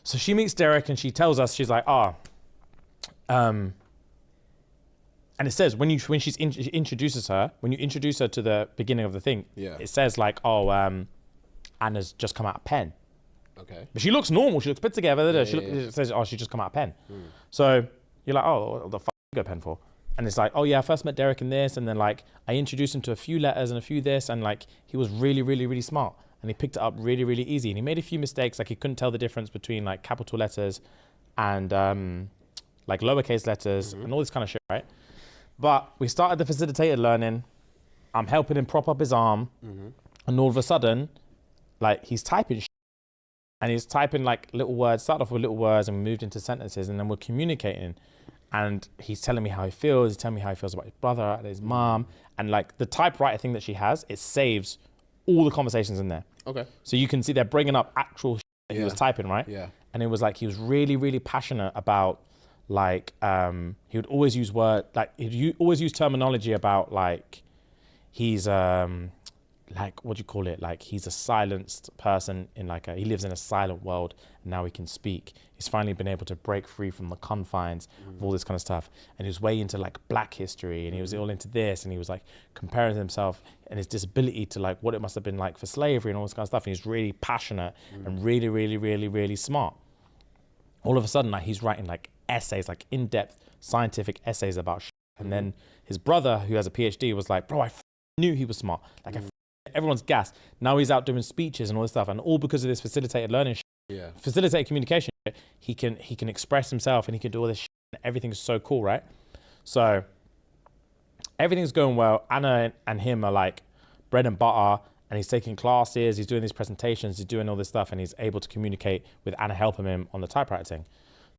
So she meets Derek and she tells us, she's like, and it says when she introduces her, when you introduce her to the beginning of the thing, it says like, Anna's just come out of pen. Okay. But she looks normal. She looks put together. It says, she just come out of pen. So you're like, what the fuck you got pen for? And it's like, I first met Derek in this, and then like I introduced him to a few letters and a few this, and like he was really, really, really smart, and he picked it up really, really easy, and he made a few mistakes, like he couldn't tell the difference between like capital letters and like lowercase letters and all this kind of shit, right? But we started the facilitated learning. I'm helping him prop up his arm, and all of a sudden, like he's typing shit, and he's typing like little words, started off with little words and we moved into sentences, and then we're communicating. And he's telling me how he feels. He's telling me how he feels about his brother and his mom. And like the typewriter thing that she has, it saves all the conversations in there. Okay. So you can see they're bringing up actual shit that he was typing, right? Yeah. And it was like, he was really, really passionate about like, he would always use always use terminology about like, he's like, what do you call it? Like he's a silenced person in like he lives in a silent world, and now he can speak. He's finally been able to break free from the confines of all this kind of stuff. And he was way into like black history, and he was all into this, and he was like comparing himself and his disability to like what it must have been like for slavery and all this kind of stuff. And he's really passionate and really, really, really, really smart. All of a sudden, like he's writing like essays, like in-depth scientific essays about shit. And then his brother, who has a PhD, was like, bro, I knew he was smart. Like everyone's gassed. Now he's out doing speeches and all this stuff, and all because of this facilitated learning shit, facilitated communication shit, he can express himself and he can do all this shit, and everything's so cool, right? So everything's going well. Anna and him are like bread and butter, and he's taking classes, he's doing these presentations, he's doing all this stuff, and he's able to communicate with Anna helping him on the typewriter thing.